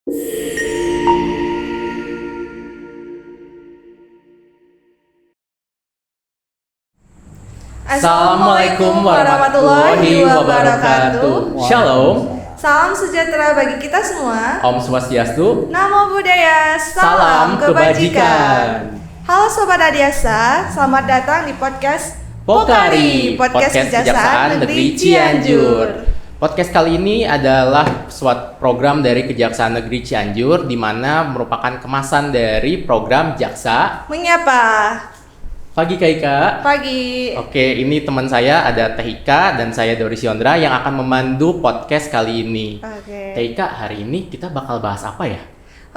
Assalamualaikum warahmatullahi wabarakatuh. Shalom. Salam sejahtera bagi kita semua. Om Swastiastu. Namo Buddhaya. Salam kebajikan. Halo Sobat Adiasa, selamat datang di podcast Pokari, podcast Kejaksaan Negeri Cianjur. Podcast kali ini adalah suatu program dari Kejaksaan Negeri Cianjur, di mana merupakan kemasan dari program Jaksa Menyapa. Pagi Kak Ika. Pagi. Oke, ini teman saya ada Teh Ika dan saya Doris Yondra yang akan memandu podcast kali ini. Oke. Teh Ika, hari ini kita bakal bahas apa ya?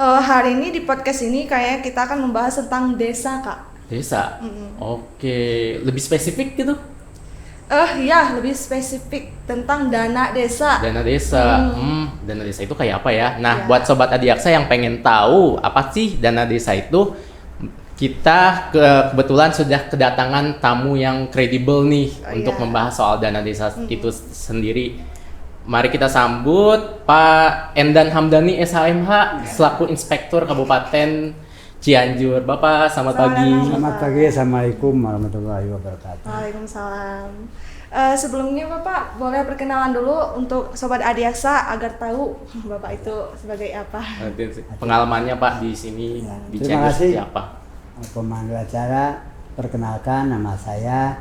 Hari ini di podcast ini kayaknya kita akan membahas tentang desa, Kak. Desa? Oke, lebih spesifik gitu? Ya, lebih spesifik tentang dana desa. Dana desa. Dana desa itu kayak apa ya? Nah, Ya. buat Sobat Adiaksa yang pengen tahu apa sih dana desa itu, kita kebetulan sudah kedatangan tamu yang kredibel nih untuk membahas soal dana desa itu sendiri. Mari kita sambut Pak Endan Hamdani SHMH selaku Inspektur Kabupaten Cianjur. Bapak, selamat pagi. Selamat pagi, Assalamualaikum warahmatullahi wabarakatuh. Waalaikumsalam. Sebelumnya Bapak boleh perkenalan dulu untuk Sobat Adiaksa agar tahu Bapak itu sebagai apa. Pengalamannya Pak di sini di Terima Cianjur kasih. seperti apa? Pemandu acara, perkenalkan nama saya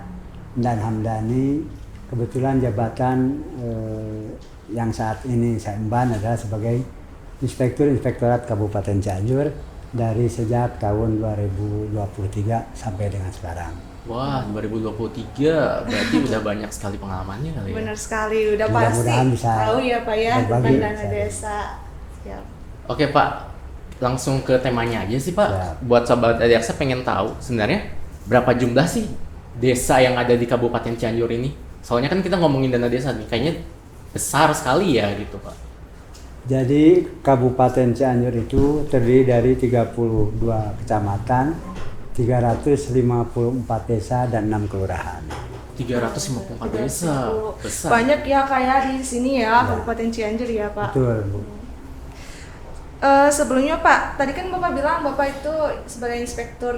Endan Hamdani. Kebetulan jabatan yang saat ini saya emban adalah sebagai Inspektur Inspektorat Kabupaten Cianjur dari sejak tahun 2023 sampai dengan sekarang. Wah, 2023 berarti udah banyak sekali pengalamannya kali ya? Benar sekali, udah pasti Mudah-mudahan bisa tahu ya Pak ya berbagi. tentang dana desa. Siap. Oke Pak, langsung ke temanya aja sih Pak. Siap. Buat Sobat Adiaksa pengen tahu sebenarnya berapa jumlah sih desa yang ada di Kabupaten Cianjur ini? Soalnya kan kita ngomongin dana desa nih, kayaknya besar sekali ya gitu Pak. Jadi Kabupaten Cianjur itu terdiri dari 32 kecamatan, 354 desa dan 6 kelurahan. 354 desa, besar. Banyak ya kayak di sini ya, Kabupaten Cianjur ya Pak. Betul, Bu. Sebelumnya Pak, tadi kan Bapak bilang Bapak itu sebagai inspektur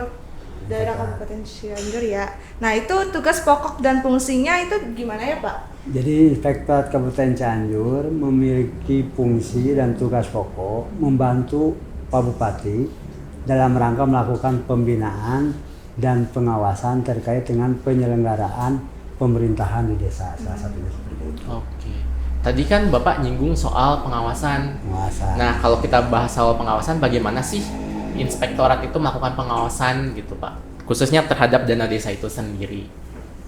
daerah Kabupaten Cianjur ya. Nah itu tugas pokok dan fungsinya itu gimana ya Pak? Jadi Inspektorat Kabupaten Cianjur memiliki fungsi dan tugas pokok membantu Pak Bupati dalam rangka melakukan pembinaan dan pengawasan terkait dengan penyelenggaraan pemerintahan di desa, salah satunya seperti itu. Oke. Tadi kan Bapak nyinggung soal pengawasan. Pengawasan. Nah, kalau kita bahas soal pengawasan, bagaimana sih inspektorat itu melakukan pengawasan gitu Pak? Khususnya terhadap dana desa itu sendiri.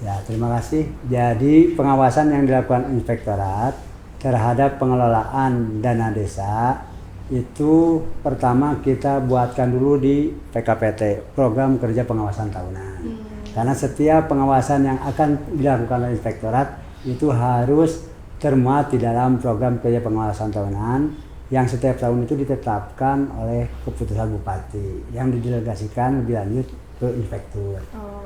Ya, terima kasih. Jadi pengawasan yang dilakukan inspektorat terhadap pengelolaan dana desa itu pertama kita buatkan dulu di PKPT, Program Kerja Pengawasan Tahunan. Karena setiap pengawasan yang akan dilakukan oleh inspektorat itu harus termuat di dalam Program Kerja Pengawasan Tahunan yang setiap tahun itu ditetapkan oleh keputusan Bupati yang didelegasikan lebih lanjut ke inspektur.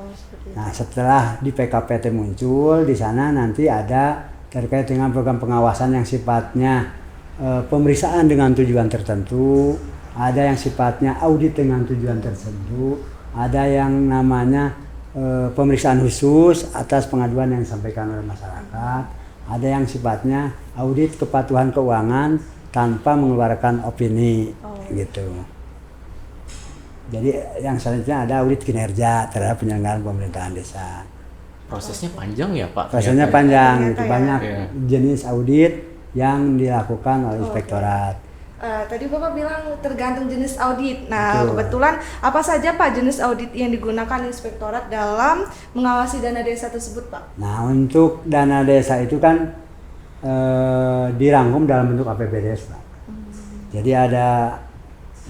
Seperti itu. Nah, setelah di PKPT muncul, di sana nanti ada terkait dengan program pengawasan yang sifatnya pemeriksaan dengan tujuan tertentu, ada yang sifatnya audit dengan tujuan tertentu, ada yang namanya pemeriksaan khusus atas pengaduan yang disampaikan oleh masyarakat, ada yang sifatnya audit kepatuhan keuangan tanpa mengeluarkan opini, gitu. Jadi yang selanjutnya ada audit kinerja terhadap penyelenggaraan pemerintahan desa. Prosesnya panjang ya Pak? Prosesnya Ternyata. panjang, Ternyata itu ya. banyak Iya. jenis audit yang dilakukan oleh inspektorat. Tadi Bapak bilang tergantung jenis audit. Nah, Betul. kebetulan apa saja Pak jenis audit yang digunakan inspektorat dalam mengawasi dana desa tersebut Pak? Nah, untuk dana desa itu kan dirangkum dalam bentuk APBDes, Pak. Jadi ada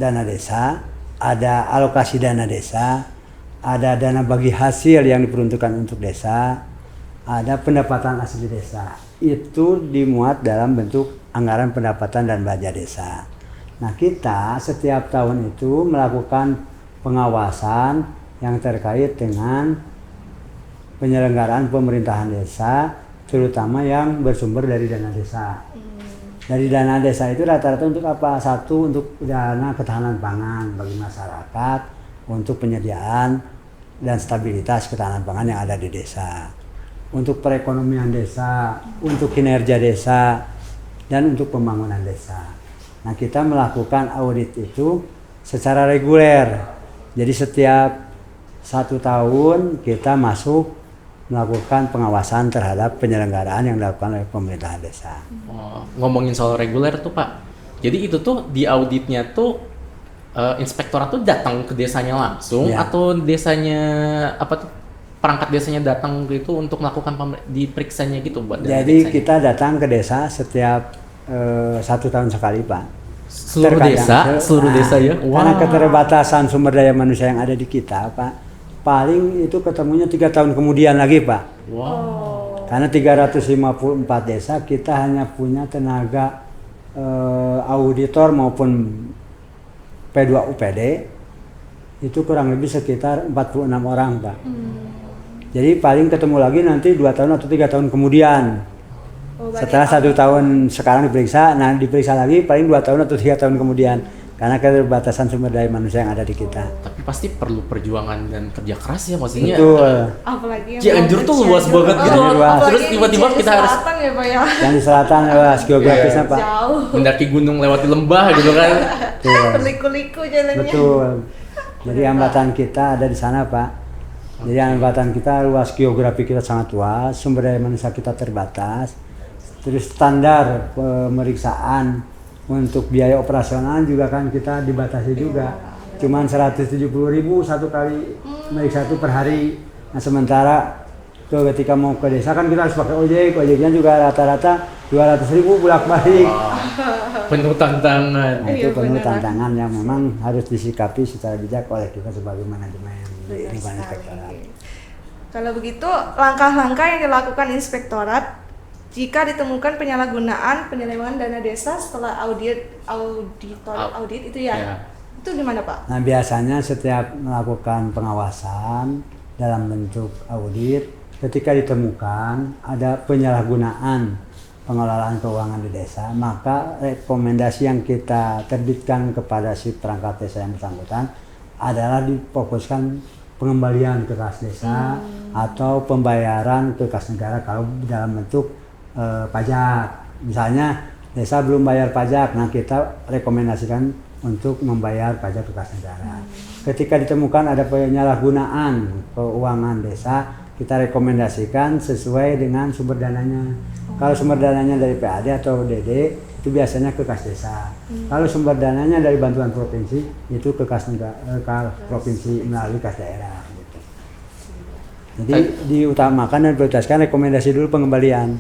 dana desa, ada alokasi dana desa, ada dana bagi hasil yang diperuntukkan untuk desa, ada pendapatan asli desa. Itu dimuat dalam bentuk anggaran pendapatan dan belanja desa. Nah, kita setiap tahun itu melakukan pengawasan yang terkait dengan penyelenggaraan pemerintahan desa, terutama yang bersumber dari dana desa. Dari dana desa itu rata-rata untuk apa? Satu, untuk dana ketahanan pangan bagi masyarakat, untuk penyediaan dan stabilitas ketahanan pangan yang ada di desa. Untuk perekonomian desa, untuk kinerja desa, dan untuk pembangunan desa. Nah, kita melakukan audit itu secara reguler. Jadi setiap 1 tahun kita masuk melakukan pengawasan terhadap penyelenggaraan yang dilakukan oleh pemerintahan desa. Oh, ngomongin soal reguler tuh Pak, jadi itu tuh di auditnya tuh inspektorat tuh datang ke desanya langsung atau desanya apa tuh perangkat desanya datang gitu untuk melakukan diperiksanya gitu buat. Jadi kita datang ke desa setiap 1 tahun sekali Pak. Seluruh desa ya. Karena keterbatasan sumber daya manusia yang ada di kita Pak. Paling itu ketemunya 3 tahun kemudian lagi Pak. Wow. Karena 354 desa kita hanya punya tenaga auditor maupun P2UPD itu kurang lebih sekitar 46 orang Pak. Jadi paling ketemu lagi nanti 2 tahun atau 3 tahun kemudian. Setelah 1 tahun sekarang diperiksa, nah diperiksa lagi paling 2 tahun atau 3 tahun kemudian. Karena keterbatasan sumber daya manusia yang ada di kita. Tapi pasti perlu perjuangan dan kerja keras ya maksudnya. Betul. Apalagi yang Cianjur tuh luas banget gitu. Terus tiba-tiba kita harus ya, Pak, ya. Yang di selatan luas geografisnya Pak. Jauh. mendaki gunung lewati lembah gitu kan. Berliku-liku jalannya. Betul. Jadi hambatan kita ada di sana Pak. Jadi hambatan kita luas geografi kita sangat luas, sumber daya manusia kita terbatas. Terus standar pemeriksaan untuk biaya operasional juga kan kita dibatasi juga. Cuman 170.000 satu kali meriksa itu per hari. Nah sementara tuh ketika mau ke desa kan kita harus pakai ojeknya juga rata-rata 200.000 bolak-balik. Penuh tantangan. Nah, itu penuh tantangan yang memang harus disikapi secara bijak oleh kita sebagai manajemen di lingkungan inspektorat. Kalau begitu, langkah-langkah yang dilakukan inspektorat jika ditemukan penyalahgunaan penyelewengan dana desa setelah audit itu ya. Itu gimana Pak? Nah biasanya setiap melakukan pengawasan dalam bentuk audit, ketika ditemukan ada penyalahgunaan pengelolaan keuangan di desa, maka rekomendasi yang kita terbitkan kepada si perangkat desa yang bersangkutan adalah difokuskan pengembalian ke kas desa atau pembayaran ke kas negara kalau dalam bentuk pajak. Misalnya desa belum bayar pajak, nah kita rekomendasikan untuk membayar pajak ke kas negara. Ketika ditemukan ada penyalahgunaan keuangan desa, kita rekomendasikan sesuai dengan sumber dananya. Kalau sumber dananya dari PAD atau DD itu biasanya ke kas desa. Kalau sumber dananya dari bantuan provinsi itu ke kas negara, ke provinsi melalui kas daerah. Gitu. Jadi diutamakan dan prioritaskan rekomendasi dulu pengembalian.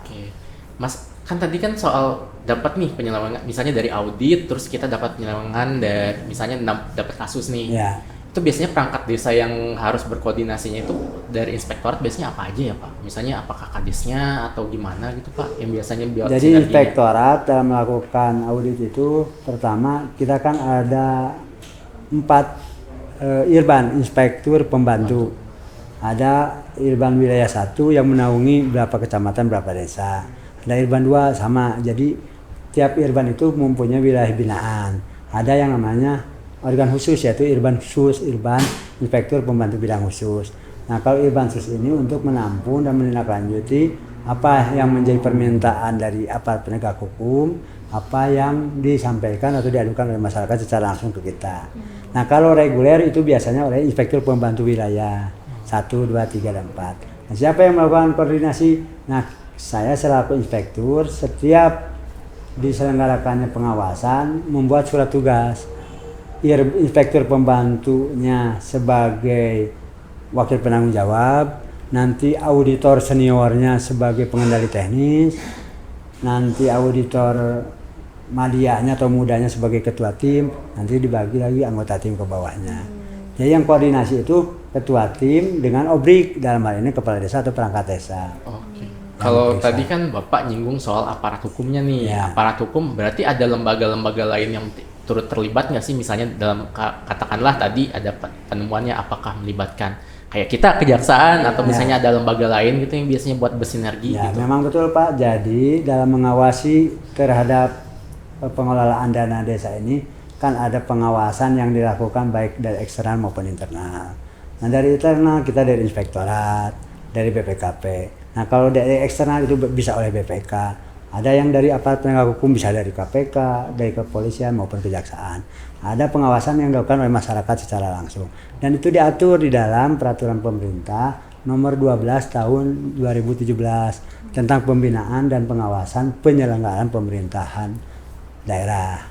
Oke. Mas, kan tadi kan soal dapat nih penyelewengan, misalnya dari audit, terus kita dapat penyelewengan dan misalnya dapat kasus nih. Ya. Itu biasanya perangkat desa yang harus berkoordinasinya itu dari inspektorat biasanya apa aja ya Pak? Misalnya apakah kadesnya atau gimana gitu Pak? Yang biasanya Jadi inspektorat dalam melakukan audit itu pertama kita kan ada 4 IRBAN, inspektur pembantu. Ada IRBAN wilayah 1 yang menaungi berapa kecamatan, berapa desa. Ada IRBAN 2 sama. Jadi tiap IRBAN itu mempunyai wilayah binaan. Ada yang namanya organ khusus yaitu IRBAN khusus, IRBAN inspektur pembantu bidang khusus. Nah kalau IRBAN khusus ini untuk menampung dan menindaklanjuti apa yang menjadi permintaan dari aparat penegak hukum, apa yang disampaikan atau diadukan oleh masyarakat secara langsung ke kita. Nah kalau reguler itu biasanya oleh inspektur pembantu wilayah 1, 2, 3, dan 4. Nah, siapa yang melakukan koordinasi? Nah saya selaku inspektur setiap diselenggarakannya pengawasan membuat surat tugas. Inspektur pembantunya sebagai wakil penanggung jawab, nanti auditor seniornya sebagai pengendali teknis, nanti auditor madianya atau mudanya sebagai ketua tim, nanti dibagi lagi anggota tim ke bawahnya. Jadi yang koordinasi itu ketua tim dengan obrik, dalam hal ini kepala desa atau perangkat desa. Oke. Kalau tadi kan Bapak nyinggung soal aparat hukumnya nih. Ya. Aparat hukum berarti ada lembaga-lembaga lain yang turut terlibat nggak sih? Misalnya dalam katakanlah tadi ada penemuannya apakah melibatkan kayak kita kejaksaan atau Ya. misalnya ada lembaga lain gitu yang biasanya buat bersinergi Ya, gitu. memang betul Pak. Jadi dalam mengawasi terhadap pengelolaan dana desa ini kan ada pengawasan yang dilakukan baik dari eksternal maupun internal. Nah dari internal kita dari inspektorat, dari BPKP. Nah kalau dari eksternal itu bisa oleh BPK. Ada yang dari aparat penegak hukum bisa dari KPK, dari kepolisian maupun kejaksaan. Ada pengawasan yang dilakukan oleh masyarakat secara langsung. Dan itu diatur di dalam peraturan pemerintah nomor 12 tahun 2017 tentang pembinaan dan pengawasan penyelenggaraan pemerintahan daerah.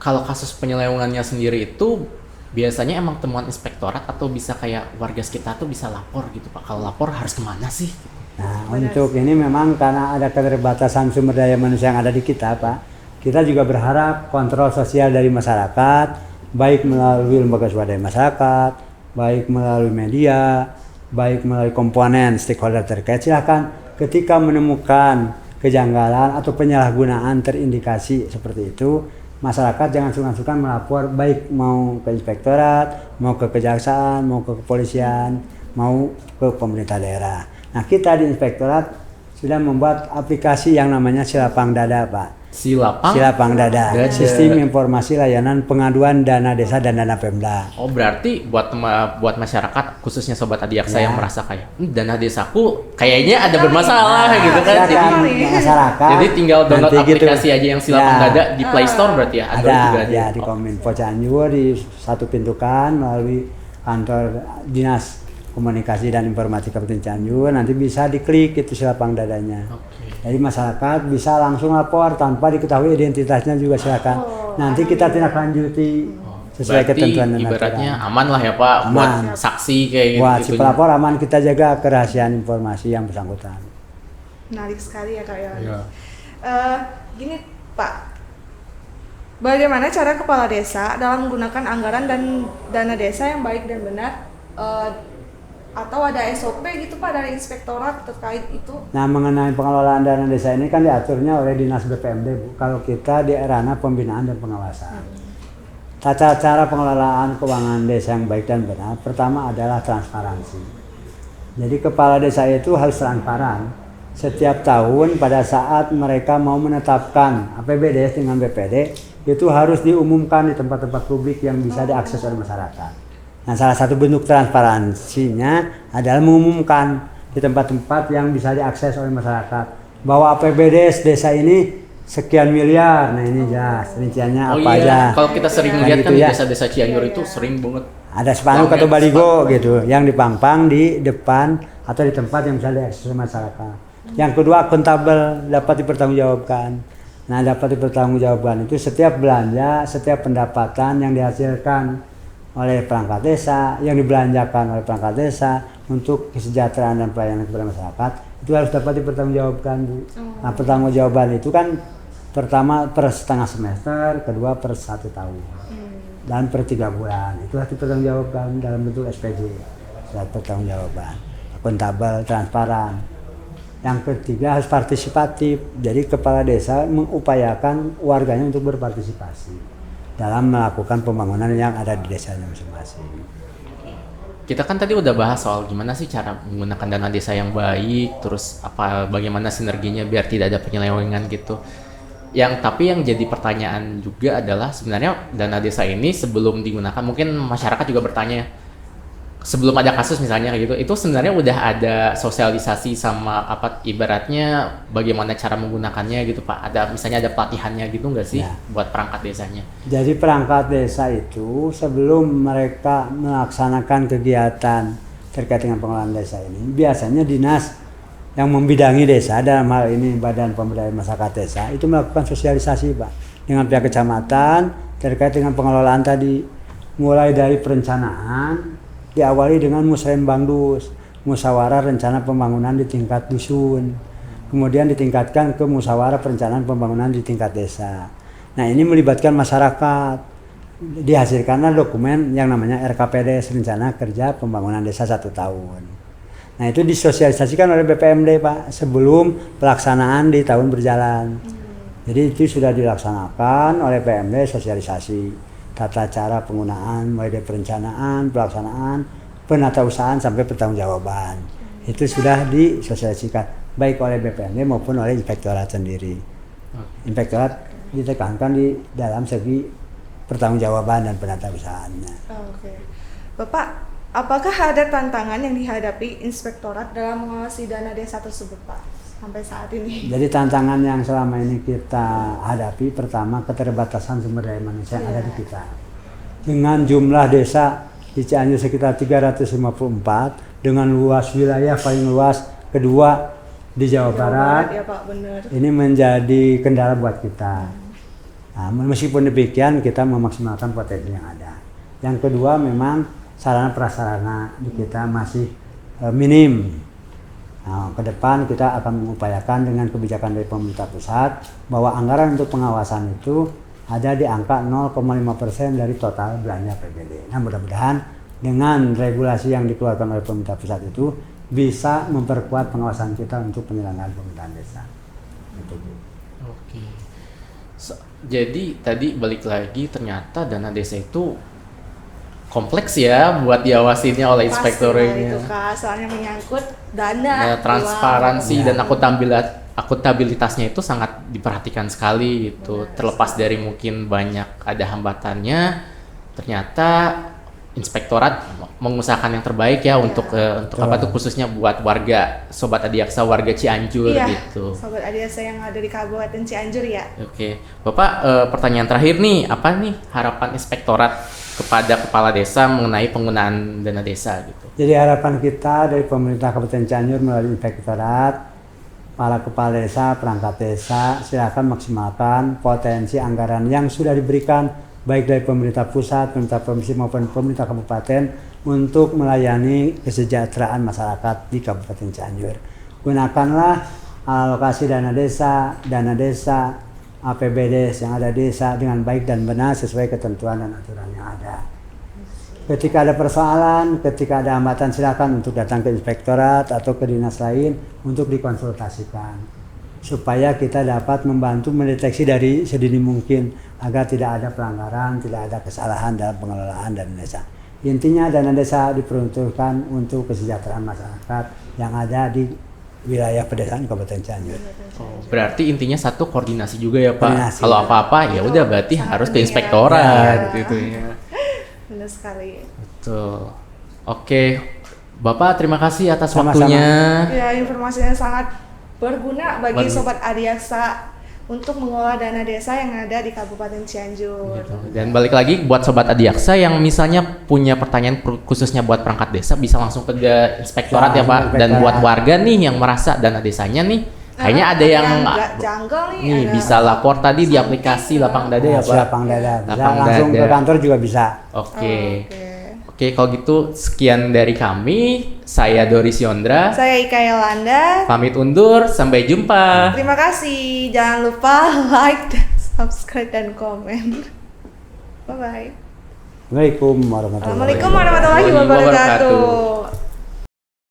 Kalau kasus penyelewengannya sendiri itu biasanya emang temuan inspektorat atau bisa kayak warga sekitar tuh bisa lapor gitu Pak. Kalau lapor harus kemana sih? Nah, untuk ini memang karena ada keterbatasan sumber daya manusia yang ada di kita, Pak. Kita juga berharap kontrol sosial dari masyarakat, baik melalui lembaga swadaya masyarakat, baik melalui media, baik melalui komponen stakeholder terkait. Silakan ketika menemukan kejanggalan atau penyalahgunaan terindikasi seperti itu, masyarakat jangan sungkan-sungkan melapor, baik mau ke inspektorat, mau ke kejaksaan, mau ke kepolisian, mau ke pemerintah daerah. Nah, kita di inspektorat sudah membuat aplikasi yang namanya Silapang Dada, Pak. Silapang Dada. Sistem informasi layanan pengaduan dana desa dan dana Pemda. Oh, berarti buat masyarakat khususnya sobat Adiaksa yang merasa kayak dana desaku kayaknya ada bermasalah gitu kan. Silakan masyarakat. Jadi tinggal download nanti aplikasi aja yang Silapang Dada di Play Store berarti ya. Android juga Ada ya di Kominfo Cianjur di satu pintu kan melalui kantor Dinas Komunikasi dan Informatika Kabupaten Cianjur, nanti bisa diklik itu Silapang Dadanya. Jadi masyarakat bisa langsung lapor tanpa diketahui identitasnya juga silakan. Nanti kita tindak lanjuti sesuai ketentuan dan ibaratnya aturan. aman lah ya Pak buat Aman. saksi kayak gitu. Buat si pelapor aman, kita jaga kerahasiaan informasi yang bersangkutan. Menarik sekali ya Kak Yon. Iya. Gini Pak, bagaimana cara kepala desa dalam menggunakan anggaran dan dana desa yang baik dan benar? Atau ada SOP gitu Pak dari inspektorat terkait itu? Nah, mengenai pengelolaan dana desa ini kan diaturnya oleh Dinas BPMD, Bu. Kalau kita di ranah pembinaan dan pengawasan. Tata cara pengelolaan keuangan desa yang baik dan benar, pertama adalah transparansi. Jadi kepala desa itu harus transparan. Setiap tahun pada saat mereka mau menetapkan APBD dengan BPD, itu harus diumumkan di tempat-tempat publik yang bisa diakses oleh masyarakat. Nah, salah satu bentuk transparansinya adalah mengumumkan di tempat-tempat yang bisa diakses oleh masyarakat bahwa APBD desa ini sekian miliar. Nah, ini jelas rinciannya apa aja. Kalau kita sering Nah, lihat gitu kan di ya. desa-desa Cianjur itu sering banget. Ada spanduk atau baligo gitu yang dipangpang di depan atau di tempat yang bisa diakses oleh masyarakat. Yang kedua, akuntabel, dapat dipertanggungjawabkan. Nah, dapat dipertanggungjawabkan itu setiap belanja, setiap pendapatan yang dihasilkan oleh perangkat desa, yang dibelanjakan oleh perangkat desa untuk kesejahteraan dan pelayanan kepada masyarakat, itu harus dapat dipertanggungjawabkan, Bu. Nah, pertanggungjawaban itu kan pertama per setengah semester, kedua per 1 tahun, dan per 3 bulan. Itu harus dipertanggungjawabkan dalam bentuk SPJ, surat pertanggungjawaban, akuntabel, transparan. Yang ketiga harus partisipatif, jadi kepala desa mengupayakan warganya untuk berpartisipasi dalam melakukan pembangunan yang ada di desanya masing-masing. Kita kan tadi udah bahas soal gimana sih cara menggunakan dana desa yang baik, terus bagaimana sinerginya biar tidak ada penyelewengan gitu. Tapi yang jadi pertanyaan juga adalah sebenarnya dana desa ini sebelum digunakan, mungkin masyarakat juga bertanya, sebelum ada kasus misalnya kayak gitu, itu sebenarnya udah ada sosialisasi sama ibaratnya bagaimana cara menggunakannya gitu Pak. Misalnya ada pelatihannya gitu nggak sih buat perangkat desanya? Jadi perangkat desa itu sebelum mereka melaksanakan kegiatan terkait dengan pengelolaan desa ini, biasanya dinas yang membidangi desa, dalam hal ini Badan Pemberdayaan Masyarakat Desa, itu melakukan sosialisasi Pak dengan pihak kecamatan terkait dengan pengelolaan tadi, mulai dari perencanaan, diawali dengan musrembangdus, musyawarah rencana pembangunan di tingkat dusun, kemudian ditingkatkan ke musyawarah perencanaan pembangunan di tingkat desa. Nah, ini melibatkan masyarakat, dihasilkanlah dokumen yang namanya RKPD, Rencana Kerja Pembangunan Desa 1 tahun. Nah, itu disosialisasikan oleh BPMD Pak sebelum pelaksanaan di tahun berjalan. Jadi itu sudah dilaksanakan oleh PMD sosialisasi. tata cara penggunaan, mulai dari perencanaan, pelaksanaan, penatausahaan sampai pertanggungjawaban. Itu sudah disosialisasikan baik oleh BPND maupun oleh inspektorat sendiri. Inspektorat ditekankan di dalam segi pertanggungjawaban dan penatausahaannya. Oke. Bapak, apakah ada tantangan yang dihadapi inspektorat dalam mengawasi dana desa tersebut, Pak, sampai saat ini? Jadi tantangan yang selama ini kita hadapi, pertama keterbatasan sumber daya manusia yang ada di kita. Dengan jumlah desa di Cianjur sekitar 354, dengan luas wilayah paling luas kedua di Jawa Barat, ya Pak, benar. ini menjadi kendala buat kita. Nah, meskipun demikian kita memaksimalkan potensi yang ada. Yang kedua memang sarana prasarana di kita masih minim. Nah, ke depan kita akan mengupayakan dengan kebijakan dari pemerintah pusat bahwa anggaran untuk pengawasan itu ada di angka 0,5% dari total belanja APBD. Nah, mudah-mudahan dengan regulasi yang dikeluarkan oleh pemerintah pusat itu bisa memperkuat pengawasan kita untuk penyelenggaraan pemerintahan desa. Gitu. Oke. Jadi tadi balik lagi ternyata dana desa itu kompleks ya buat diawasinnya oleh inspektor Pastilah ini. itu, Kak, soalnya menyangkut dana. Nah, transparansi uang. dan akuntabilitasnya itu sangat diperhatikan sekali gitu. Benar Terlepas dari mungkin banyak ada hambatannya, ternyata inspektorat mengusahakan yang terbaik ya untuk apa tuh khususnya buat warga Sobat Adiaksa, warga Cianjur Iya, gitu. Sobat Adiaksa yang ada di Kabupaten Cianjur ya. Oke, Bapak, pertanyaan terakhir nih, apa nih harapan inspektorat kepada kepala desa mengenai penggunaan dana desa gitu? Jadi harapan kita dari pemerintah Kabupaten Cianjur melalui inspektorat, para kepala desa, perangkat desa, silakan maksimalkan potensi anggaran yang sudah diberikan baik dari pemerintah pusat, pemerintah provinsi maupun pemerintah kabupaten untuk melayani kesejahteraan masyarakat di Kabupaten Cianjur. Gunakanlah alokasi dana desa, APBD yang ada di desa dengan baik dan benar sesuai ketentuan dan aturan yang ada. Ketika ada persoalan, ketika ada hambatan, silakan untuk datang ke inspektorat atau ke dinas lain untuk dikonsultasikan supaya kita dapat membantu mendeteksi dari sedini mungkin agar tidak ada pelanggaran, tidak ada kesalahan dalam pengelolaan dana desa. Intinya dana desa diperuntukkan untuk kesejahteraan masyarakat yang ada di wilayah pedesaan Kabupaten Cianjur. Oh, berarti intinya satu koordinasi juga ya Pak. Koordinasi. Kalau apa-apa ya udah berarti Sangat harus ke penting ya. inspektorat Ya. gitu ya. Benar sekali. Betul. Oke, Bapak terima kasih atas Sama-sama. waktunya. Ya, informasinya sangat berguna bagi Bagus. Sobat Adiaksa untuk mengelola dana desa yang ada di Kabupaten Cianjur. Gitu. Dan balik lagi buat Sobat Adiaksa yang misalnya punya pertanyaan khususnya buat perangkat desa bisa langsung ke inspektorat ya Pak. Dan buat warga nih yang merasa dana desanya nih kayaknya ada yang nggak janggal nih, ada bisa lapor tadi di aplikasi Lapang Dada ya Pak. Lapang Dada. Bisa Lapang langsung Dada. ke kantor juga bisa. Oke. Oke. Oke, kalau gitu sekian dari kami. Saya Doris Yondra. Saya Ika Yolanda. Pamit undur, sampai jumpa. Terima kasih. Jangan lupa like, dan subscribe, dan komen. Bye-bye. Assalamualaikum warahmatullahi Assalamualaikum warahmatullahi wabarakatuh.